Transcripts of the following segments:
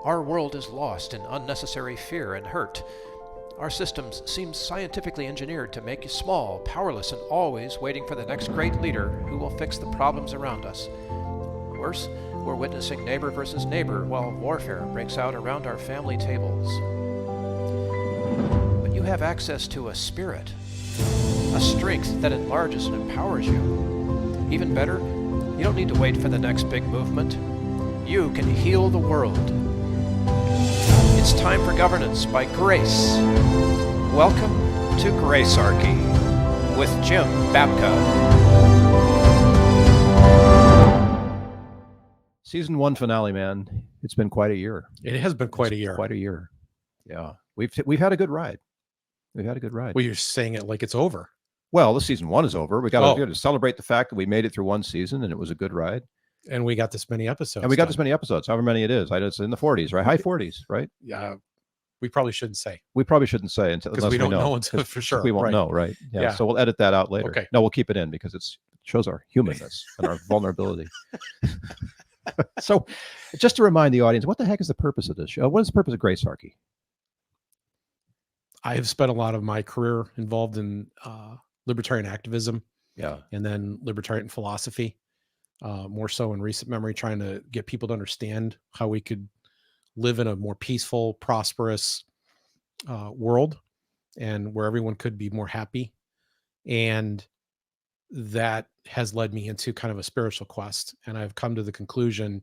Our world is lost in unnecessary fear and hurt. Our systems seem scientifically engineered to make you small, powerless, and always waiting for the next great leader who will fix the problems around us. Worse, we're witnessing neighbor versus neighbor while warfare breaks out around our family tables. But you have access to a spirit, a strength that enlarges and empowers you. Even better, you don't need to wait for the next big movement. You can heal the world. It's time for governance by grace. Welcome to Gracearchy with Jim Babka. Season 1 finale, man. It's been quite a year. It has been quite a year. Quite a year. Yeah. We've had a good ride. We've had a good ride. Well, you're saying it like it's over. Well, the season 1 is over. We got to celebrate the fact that we made it through one season and it was a good ride. And we got this many episodes. And we got this many episodes, however many it is. It's in the 40s, right? High 40s, right? Yeah. We probably shouldn't say. We probably shouldn't say unless we don't know until for sure. We won't know, right? Yeah. So we'll edit that out later. Okay. No, we'll keep it in because it shows our humanness and our vulnerability. So just to remind the audience, what the heck is the purpose of this show? What is the purpose of Gracearchy? I have spent a lot of my career involved in libertarian activism. Yeah. And then libertarian philosophy, more so in recent memory, trying to get people to understand how we could live in a more peaceful, prosperous world and where everyone could be more happy. And that has led me into kind of a spiritual quest. And I've come to the conclusion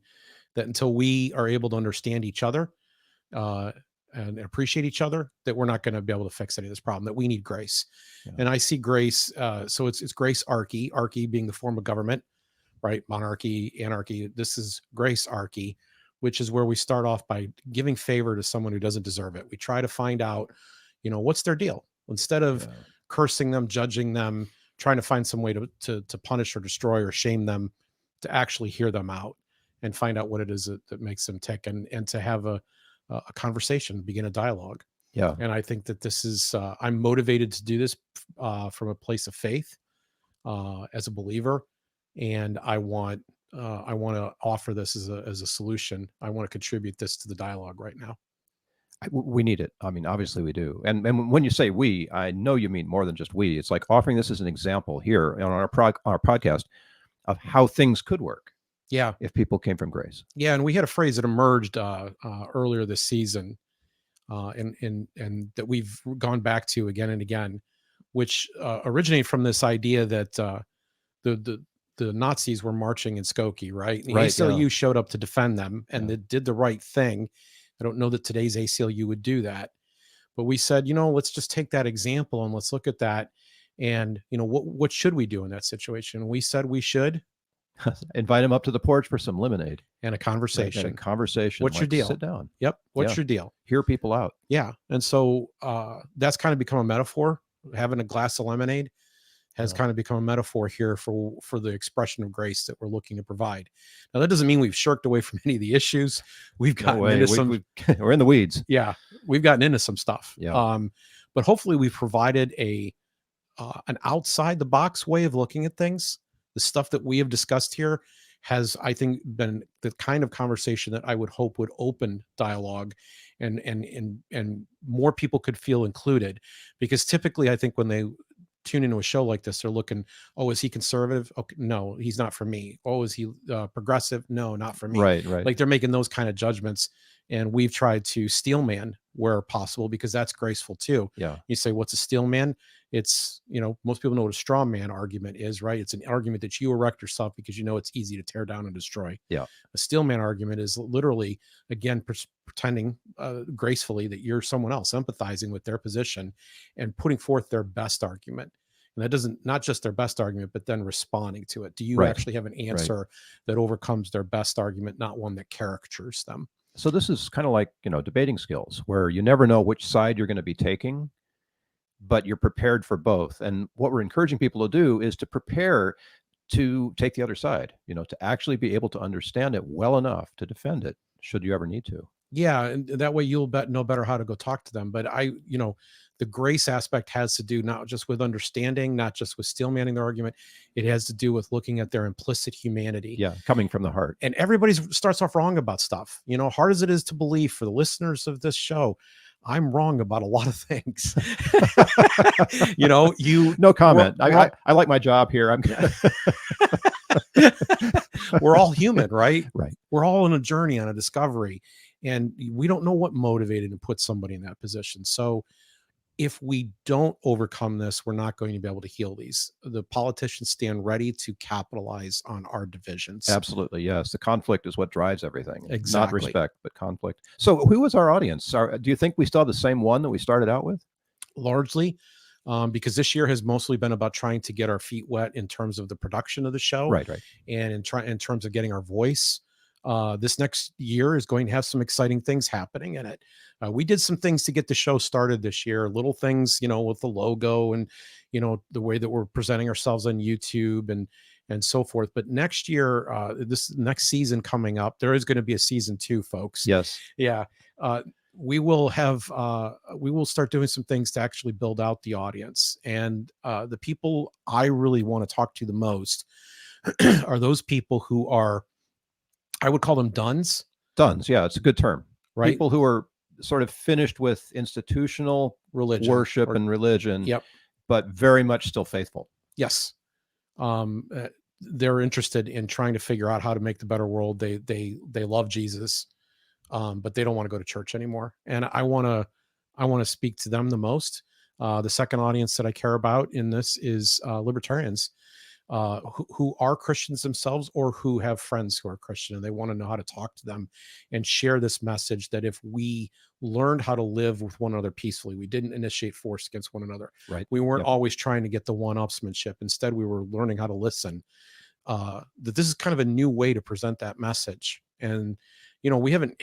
that until we are able to understand each other and appreciate each other, that we're not going to be able to fix any of this problem, that we need grace. Yeah. And I see grace. So it's Gracearchy, archy being the form of government, right? Monarchy, anarchy. This is Gracearchy, which is where we start off by giving favor to someone who doesn't deserve it. We try to find out, what's their deal? Instead of cursing them, judging them, trying to find some way to punish or destroy or shame them, to actually hear them out and find out what it is that makes them tick, and to have a conversation, begin a dialogue. Yeah. And I think that this is, I'm motivated to do this from a place of faith as a believer. And I want to offer this as a solution. I want to contribute this to the dialogue right now. We need it. I mean, obviously we do. And when you say we, I know you mean more than just we. It's like offering this as an example here on our podcast of how things could work. Yeah. If people came from grace. Yeah. And we had a phrase that emerged earlier this season and that we've gone back to again and again, which originated from this idea that the Nazis were marching in Skokie, right? And the ACLU showed up to defend them, and they did the right thing. I don't know that today's ACLU would do that, but we said, let's just take that example and let's look at that. And, what should we do in that situation? And we said we should invite him up to the porch for some lemonade and a conversation. And a conversation. What's your deal? Sit down. Yep. What's your deal? Hear people out. Yeah. And so that's kind of become a metaphor. Having a glass of lemonade has kind of become a metaphor here for the expression of grace that we're looking to provide. Now, that doesn't mean we've shirked away from any of the issues. We've gotten into some. We're in the weeds. Yeah, we've gotten into some stuff. Yeah. But hopefully, we've provided an outside the box way of looking at things. The stuff that we have discussed here has, I think, been the kind of conversation that I would hope would open dialogue, and more people could feel included. Because typically, I think when they tune into a show like this, they're looking, oh, is he conservative? Okay, no, he's not for me. Oh, is he progressive? No, not for me. Right. Like they're making those kind of judgments, and we've tried to steelman where possible, because that's graceful too. Yeah. You say, what's a steelman? It's, most people know what a straw man argument is, right? It's an argument that you erect yourself because it's easy to tear down and destroy. Yeah. A steelman argument is literally, again, pretending gracefully that you're someone else, empathizing with their position and putting forth their best argument. And that doesn't, not just their best argument, but then responding to it. Do you actually have an answer that overcomes their best argument, not one that caricatures them? So this is kind of like, debating skills, where you never know which side you're going to be taking, but you're prepared for both. And what we're encouraging people to do is to prepare to take the other side, to actually be able to understand it well enough to defend it, should you ever need to. Yeah. And that way you'll know better how to go talk to them. But The grace aspect has to do not just with understanding, not just with steelmanning their argument. It has to do with looking at their implicit humanity. Yeah, coming from the heart. And everybody starts off wrong about stuff. You know, hard as it is to believe for the listeners of this show, I'm wrong about a lot of things. You know, no comment. I like my job here. we're all human, right? Right. We're all on a journey, on a discovery, and we don't know what motivated and put somebody in that position. So if we don't overcome this, we're not going to be able to heal these. The politicians stand ready to capitalize on our divisions. Absolutely. Yes. The conflict is what drives everything. Exactly. Not respect, but conflict. So who was our audience? Do you think we still have the same one that we started out with? Largely, because this year has mostly been about trying to get our feet wet in terms of the production of the show. Right. And in terms of getting our voice. This next year is going to have some exciting things happening in it. We did some things to get the show started this year, little things, you know, with the logo and, you know, the way that we're presenting ourselves on YouTube and so forth. But next year, this next season coming up, there is going to be a season 2, folks. Yes. Yeah. We will start doing some things to actually build out the audience. And the people I really want to talk to the most are those people who are, I would call them duns. Duns. Yeah. It's a good term. Right. People who are sort of finished with institutional religion, worship and religion, yep, but very much still faithful. Yes. They're interested in trying to figure out how to make the better world. They love Jesus, but they don't want to go to church anymore. And I want to speak to them the most. The second audience that I care about in this is libertarians. Who are Christians themselves or who have friends who are Christian, and they want to know how to talk to them and share this message that if we learned how to live with one another peacefully, we didn't initiate force against one another. Right. We weren't always trying to get the one-upsmanship. Instead, we were learning how to listen. That this is kind of a new way to present that message. And, you know, we haven't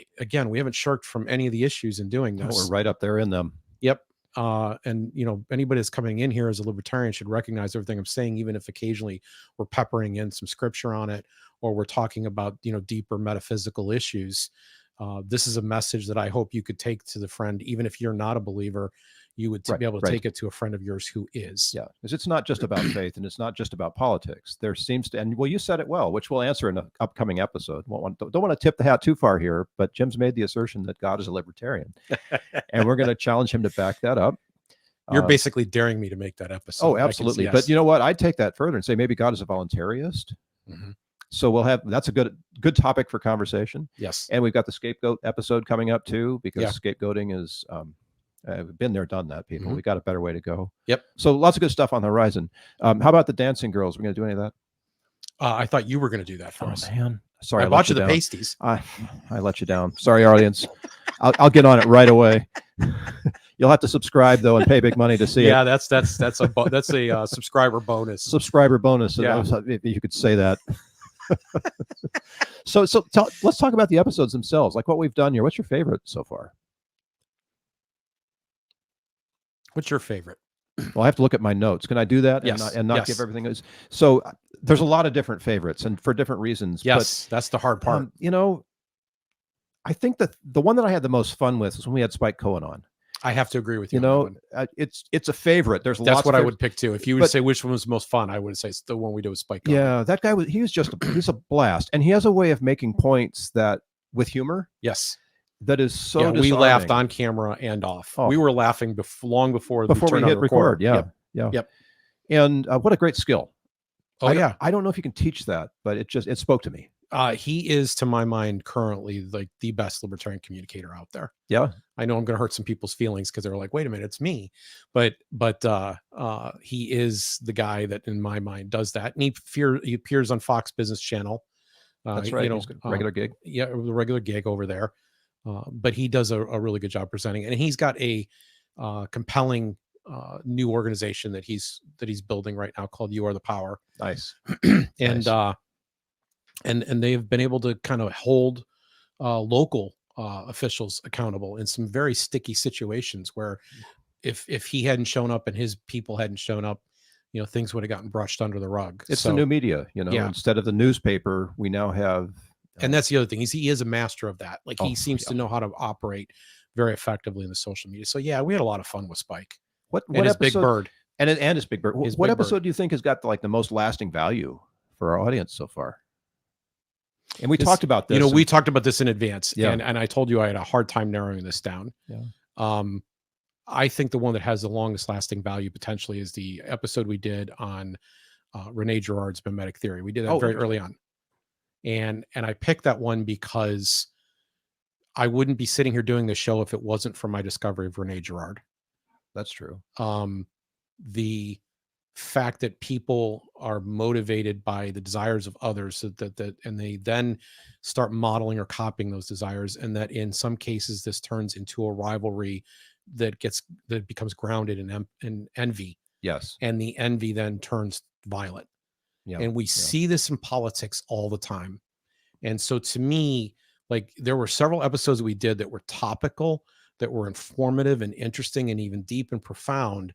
shirked from any of the issues in doing this. No, we're right up there in them. Yep. And, you know, anybody that's coming in here as a libertarian should recognize everything I'm saying, even if occasionally we're peppering in some scripture on it, or we're talking about, you know, deeper metaphysical issues. This is a message that I hope you could take to the friend, even if you're not a believer, you would be able to take it to a friend of yours who is. Yeah, because it's not just about faith, and it's not just about politics. There seems to, and well, you said it well, which we'll answer in an upcoming episode. Don't want to tip the hat too far here, but Jim's made the assertion that God is a libertarian, and we're going to challenge him to back that up. You're basically daring me to make that episode. Oh, absolutely. Yes. But you know what? I'd take that further and say maybe God is a voluntarist. Mm-hmm. So that's a good topic for conversation. Yes. And we've got the scapegoat episode coming up too, because scapegoating is been there, done that, people. Mm-hmm. We got a better way to go. Yep. So lots of good stuff on the horizon. How about the dancing girls? We're going to do any of that? I thought you were going to do that for us. Man. Sorry. I bought you the pasties. I let you down. Sorry, audience. I'll get on it right away. You'll have to subscribe though and pay big money to see it. Yeah, that's a subscriber bonus. Subscriber bonus. Yeah. If you could say that. So let's talk about the episodes themselves, like what we've done here. What's your favorite so far? What's your favorite? Well, I have to look at my notes. Can I do that? Yes. And not give everything. So there's a lot of different favorites, and for different reasons. Yes, but, that's the hard part. You know, I think that the one that I had the most fun with was when we had Spike Cohen on. I have to agree with you. You know, it's a favorite. That's what I would pick too. If you would say which one was most fun, I would say it's the one we did with Spike Cohen. Yeah, that guy he's a blast, and he has a way of making points that with humor. Yes. That is so disarming. We laughed on camera and off. We were laughing long before we hit record. Yeah. Yep. And what a great skill. Oh, I don't know if you can teach that, but it spoke to me. He is, to my mind, currently like the best libertarian communicator out there. Yeah. I know I'm going to hurt some people's feelings because they're like, wait a minute, it's me. But he is the guy that in my mind does that. And he appears on Fox Business Channel. That's right. You know, regular gig. Yeah. The regular gig over there. But he does a really good job presenting, and he's got a compelling new organization that he's building right now called You Are the Power. Nice. And nice. And they've been able to kind of hold local officials accountable in some very sticky situations where if he hadn't shown up and his people hadn't shown up, you know, things would have gotten brushed under the rug. It's the new media, you know. Instead of the newspaper, we now have. And that's the other thing. He is a master of that. Like he seems to know how to operate very effectively in the social media. So yeah, we had a lot of fun with Spike. What And his Big episode? Bird. And his Big Bird. His What Big episode Bird. do you think has got like the most lasting value for our audience so far? And we This- talked about this. You know, we talked about this in advance, Yeah. and I told you I had a hard time narrowing this down. Yeah. I think the one that has the longest lasting value potentially is the episode we did on Rene Girard's mimetic theory. We did that very early on, and I picked that one because I wouldn't be sitting here doing this show if it wasn't for my discovery of Rene Girard. That's true. The fact that people are motivated by the desires of others, so that and they then start modeling or copying those desires, and that in some cases this turns into a rivalry that becomes grounded in envy. Yes. And the envy then turns violent. Yeah. And we see this in politics all the time. And so to me, like, there were several episodes that we did that were topical, that were informative and interesting and even deep and profound.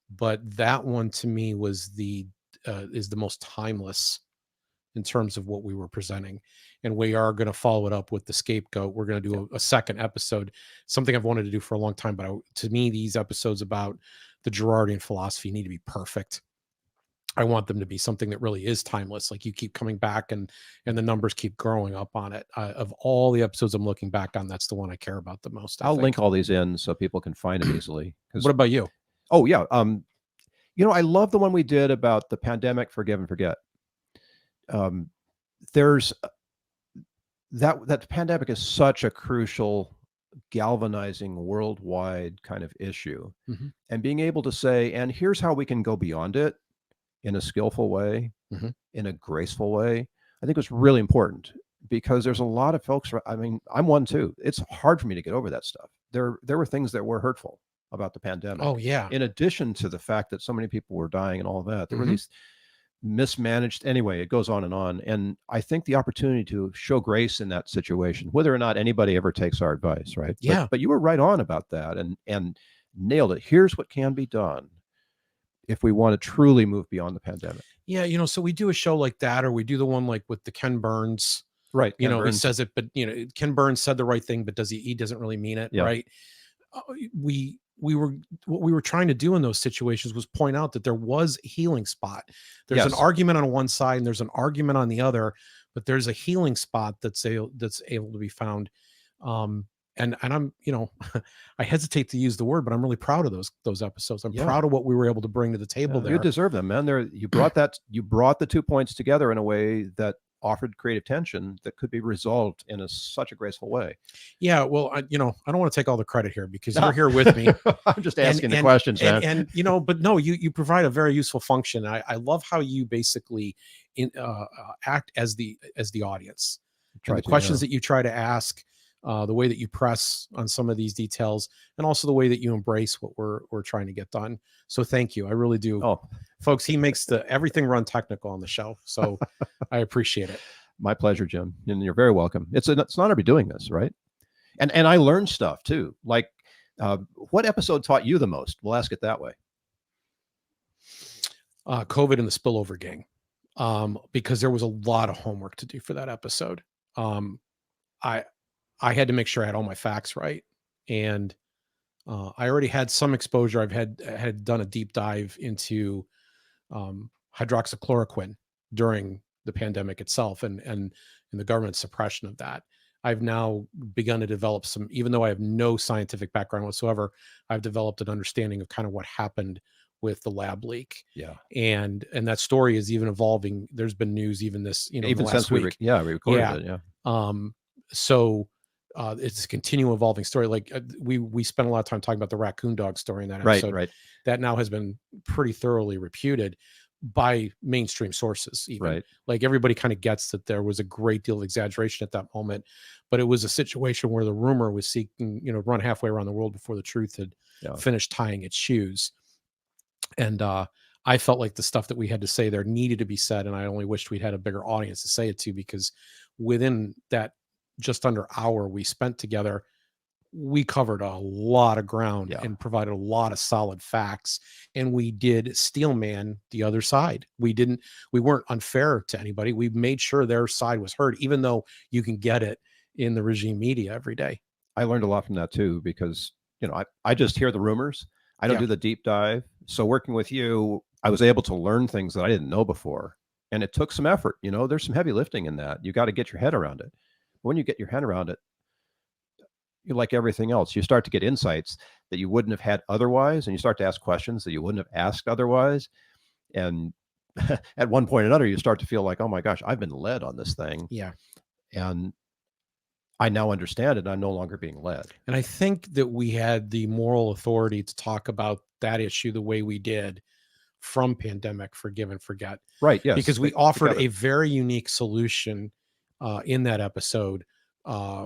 But that one to me was is the most timeless in terms of what we were presenting. And we are going to follow it up with the scapegoat. We're going to do a second episode, something I've wanted to do for a long time. But to me, these episodes about the Girardian philosophy need to be perfect. I want them to be something that really is timeless. Like, you keep coming back and the numbers keep growing up on it. Of all the episodes I'm looking back on, that's the one I care about the most. I'll link all these in so people can find them easily. What about you? Oh yeah. You know, I love the one we did about the pandemic, forgive and forget. There's that pandemic is such a crucial, galvanizing, worldwide kind of issue. Mm-hmm. And being able to say, and here's how we can go beyond it in a skillful way, Mm-hmm. in a graceful way, I think was really important, because there's a lot of folks, I mean, I'm one too. It's hard for me to get over that stuff. There were things that were hurtful about the pandemic. Oh yeah. In addition to the fact that so many people were dying and all of that, there Mm-hmm. were these mismanaged, anyway, it goes on. And I think the opportunity to show grace in that situation, whether or not anybody ever takes our advice, right? Yeah. But you were right on about that and nailed it. Here's what can be done if we want to truly move beyond the pandemic. Yeah. You know, so we do a show like that, or we do the one like with the Ken Burns. Right. You Ken know, Burns. he says it, but you know, Ken Burns said the right thing, but he doesn't really mean it. Yeah. Right. What we were trying to do in those situations was point out that there was a healing spot. There's an Yes. argument on one side and there's an argument on the other, but there's a healing spot that's able to be found. And I'm, you know, I hesitate to use the word, but I'm really proud of those episodes. I'm Yeah. proud of what we were able to bring to the table there. You deserve them, man. You brought the 2 points together in a way that offered creative tension that could be resolved in such a graceful way. Yeah, well, I don't want to take all the credit here because you're here with me. I'm just asking the questions, man. And you know, but no, you provide a very useful function. I love how you basically act as the audience. And the questions that you try to ask, the way that you press on some of these details, and also the way that you embrace what we're trying to get done. So thank you. I really do. Oh, folks, he makes everything run technical on the show. So I appreciate it. My pleasure, Jim. And you're very welcome. It's an honor to be doing this, right? And I learned stuff too. Like, what episode taught you the most? We'll ask it that way. COVID and the Spillover Gang, because there was a lot of homework to do for that episode. I had to make sure I had all my facts right, and I already had some exposure. I've had done a deep dive into hydroxychloroquine during the pandemic itself, and the government suppression of that. I've now begun to develop some, even though I have no scientific background whatsoever, I've developed an understanding of kind of what happened with the lab leak. Yeah. And that story is even evolving. There's been news even this, Even last since week. we recorded it. Yeah. So it's a continual evolving story. Like we spent a lot of time talking about the raccoon dog story in that episode. Right. That now has been pretty thoroughly reputed by mainstream sources. Even. Right. Like everybody kind of gets that there was a great deal of exaggeration at that moment, but it was a situation where the rumor was seeking, run halfway around the world before the truth had finished tying its shoes. And I felt like the stuff that we had to say there needed to be said. And I only wished we'd had a bigger audience to say it to, because within that just under hour we spent together, we covered a lot of ground and provided a lot of solid facts. And we did steelman the other side. We weren't unfair to anybody. We made sure their side was heard, even though you can get it in the regime media every day. I learned a lot from that too, because, I just hear the rumors. I don't Yeah. do the deep dive. So working with you, I was able to learn things that I didn't know before. And it took some effort. You know, there's some heavy lifting in that. You got to get your head around it. When you get your head around it, you like everything else, you start to get insights that you wouldn't have had otherwise, and you start to ask questions that you wouldn't have asked otherwise. And at one point or another, you start to feel like, oh my gosh, I've been led on this thing. Yeah. And I now understand it. I'm no longer being led. And I think that we had the moral authority to talk about that issue the way we did from Pandemic Forgive and Forget. Right. Yes. Because we offered a very unique solution in that episode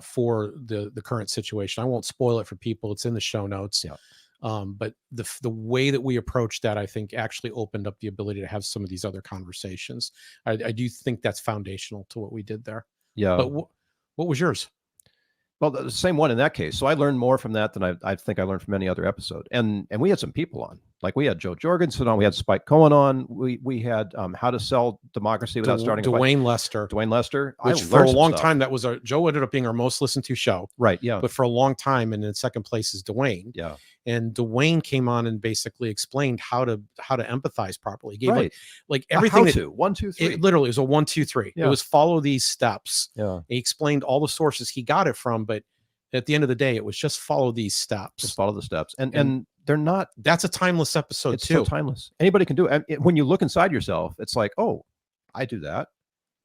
for the current situation. I won't spoil it for people. It's in the show notes. Yeah. But the way that we approached that, I think, actually opened up the ability to have some of these other conversations. I do think that's foundational to what we did there. Yeah. But what was yours? Well, the same one in that case. So I learned more from that than I think I learned from any other episode. And we had some people on. Like we had Joe Jorgensen on. We had Spike Cohen on. We had How to Sell Democracy Without Starting a Fight. Duane Lester. Which for a long time, that was Joe ended up being our most listened to show. Right. Yeah. But for a long time, and in second place is Duane. Yeah. And Duane came on and basically explained how to empathize properly. He gave right. like everything. How to 1, 2, 3. It literally was a 1, 2, 3. Yeah. It was follow these steps. Yeah. He explained all the sources he got it from, but at the end of the day, it was just follow these steps. Just follow the steps. And they're not. That's a timeless episode it's too. So timeless. Anybody can do it. When you look inside yourself, it's like, oh, I do that.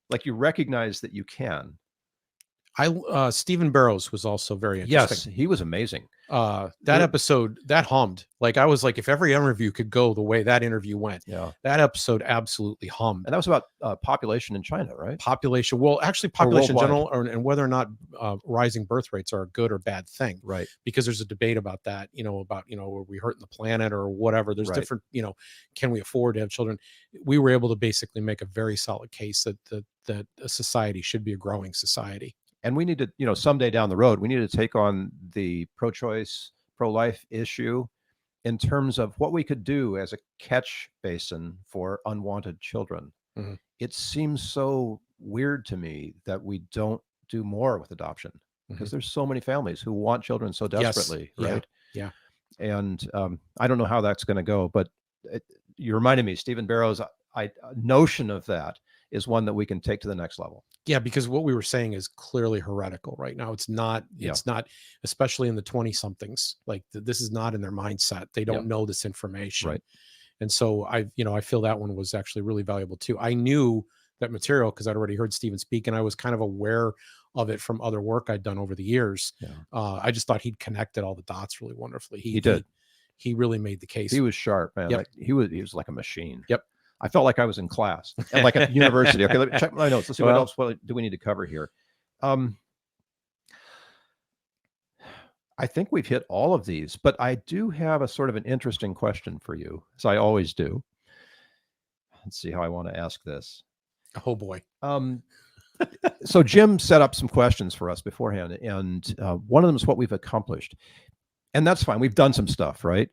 Like you recognize that you can. Stephen Barrows was also very interesting. Yes, he was amazing. That episode, that hummed. Like I was like, if every interview could go the way that interview went, that episode absolutely hummed. And that was about population in China, right? Population. Well, actually population in general, and whether or not rising birth rates are a good or bad thing. Right. Because there's a debate about that, are we hurting the planet or whatever? There's different, can we afford to have children? We were able to basically make a very solid case that a society should be a growing society. And we need to, someday down the road, we need to take on the pro-choice, pro-life issue in terms of what we could do as a catch basin for unwanted children. Mm-hmm. It seems so weird to me that we don't do more with adoption because there's so many families who want children so desperately, right? Yeah. And I don't know how that's going to go, but you reminded me, Stephen Barrows' notion of that is one that we can take to the next level. Yeah, because what we were saying is clearly heretical right now. It's not, especially in the 20 somethings, like this is not in their mindset. They don't know this information. Right. And so I feel that one was actually really valuable too. I knew that material because I'd already heard Stephen speak and I was kind of aware of it from other work I'd done over the years. Yeah. I just thought he'd connected all the dots really wonderfully. He did. He really made the case. He was sharp, man. Yep. Like, he was like a machine. Yep. I felt like I was in class, and like at university. Okay, let me check my notes. Let's see what else do we need to cover here. I think we've hit all of these, but I do have a sort of an interesting question for you, as I always do. Let's see how I want to ask this. Oh boy. So Jim set up some questions for us beforehand, and one of them is what we've accomplished, and that's fine. We've done some stuff, right?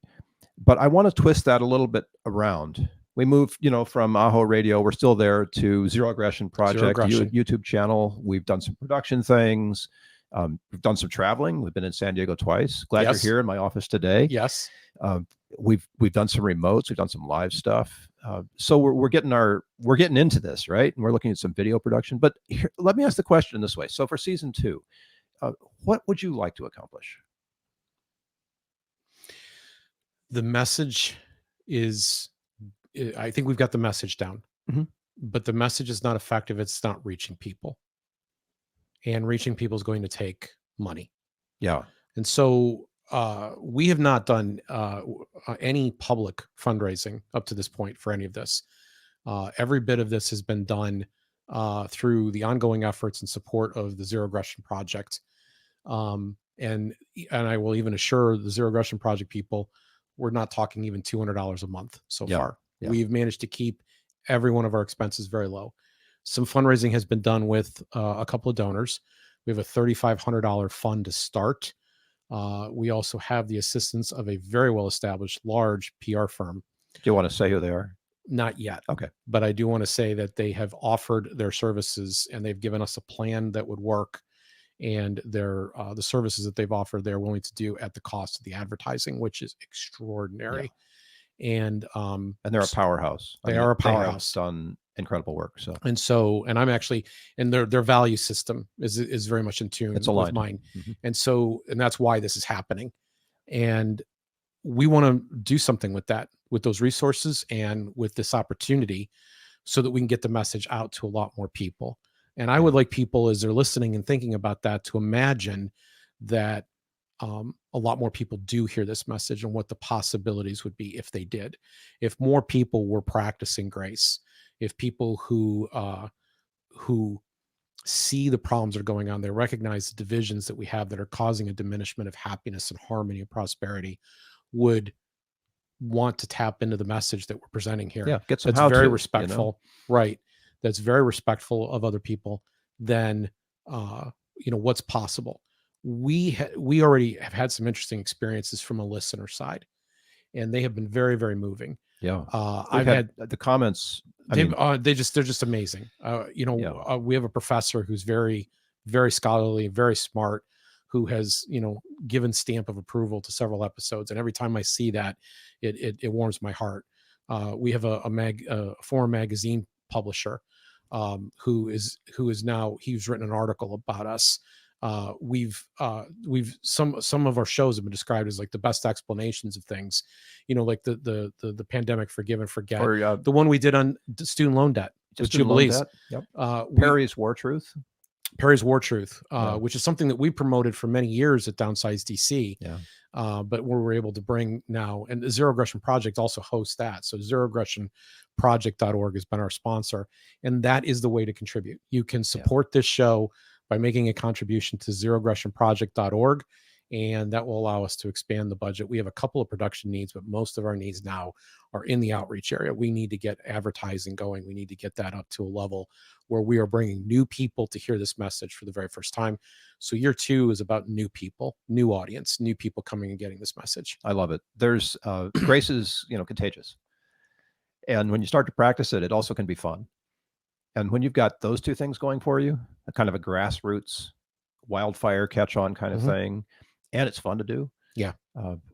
But I want to twist that a little bit around. We moved, from Aho Radio. We're still there to Zero Aggression Project, YouTube channel. We've done some production things. We've done some traveling. We've been in San Diego twice. Glad you're here in my office today. Yes. We've done some remotes. We've done some live stuff. So we're getting into this, right? And we're looking at some video production. But here, let me ask the question this way. So for season 2, what would you like to accomplish? The message is, I think we've got the message down, but the message is not effective. It's not reaching people, and reaching people is going to take money. Yeah. And so we have not done any public fundraising up to this point for any of this. Every bit of this has been done through the ongoing efforts and support of the Zero Aggression Project. And I will even assure the Zero Aggression Project people, we're not talking even $200 a month so far. Yeah. We've managed to keep every one of our expenses very low. Some fundraising has been done with a couple of donors. We have a $3,500 fund to start. We also have the assistance of a very well-established large PR firm. Do you want to say who they are? Not yet. Okay. But I do want to say that they have offered their services and they've given us a plan that would work. and their the services that they've offered, they're willing to do at the cost of the advertising, which is extraordinary. And they're a powerhouse. They are a They have powerhouse. done incredible work. So and I'm actually, and their value system is very much in tune it's with aligned. mine. Mm-hmm. And that's why this is happening. And we want to do something with that, with those resources and with this opportunity, so that we can get the message out to a lot more people. And I would like people, as they're listening and thinking about that, to imagine that a lot more people do hear this message, and what the possibilities would be if they did. If more people were practicing grace, if people who see the problems that are going on, they recognize the divisions that we have that are causing a diminishment of happiness and harmony and prosperity, would want to tap into the message that we're presenting here. Yeah, get some that's very respectful, right? That's very respectful of other people. Then what's possible. We already have had some interesting experiences from a listener side, and they have been very, very moving. Yeah, I've had the comments. They're just amazing. We have a professor who's very, very scholarly, very smart, who has given stamp of approval to several episodes, and every time I see that, it warms my heart. We have a foreign magazine publisher who's written an article about us. Some of our shows have been described as like the best explanations of things, like the pandemic, forgive and forget, or the one we did on student loan debt, just Jubilees. Yep. Perry's War Truth, which is something that we promoted for many years at Downsize DC. Yeah. But we were able to bring now, and the Zero Aggression Project also hosts that. So zeroaggressionproject.org has been our sponsor, and that is the way to contribute. You can support this show by making a contribution to zeroaggressionproject.org, and that will allow us to expand the budget. We have a couple of production needs, but most of our needs now are in the outreach area. We need to get advertising going. We need to get that up to a level where we are bringing new people to hear this message for the very first time. So year 2 is about new people, new audience, new people coming and getting this message. I love it. There's grace is, contagious. And when you start to practice it, it also can be fun. And when you've got those two things going for you, a kind of a grassroots wildfire catch-on kind of thing, and it's fun to do. Yeah.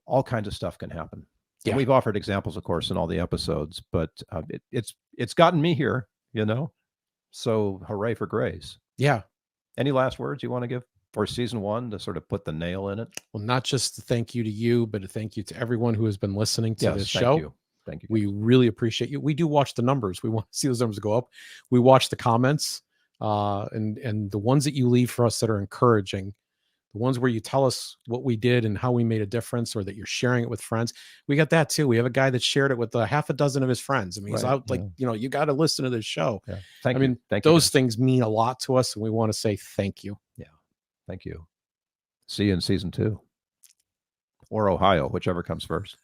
All kinds of stuff can happen. Yeah. And we've offered examples, of course, in all the episodes, but it's gotten me here, So hooray for grace. Yeah. Any last words you want to give for season 1 to sort of put the nail in it? Well, not just a thank you to you, but a thank you to everyone who has been listening to this show. Thank you. We really appreciate you. We do watch the numbers. We want to see those numbers go up. We watch the comments, and the ones that you leave for us that are encouraging, the ones where you tell us what we did and how we made a difference, or that you're sharing it with friends. We got that too. We have a guy that shared it with half a dozen of his friends. I mean, he's out you got to listen to this show. Yeah. Thank you. Those things mean a lot to us, and we want to say thank you. Yeah. Thank you. See you in season 2. Or Ohio, whichever comes first.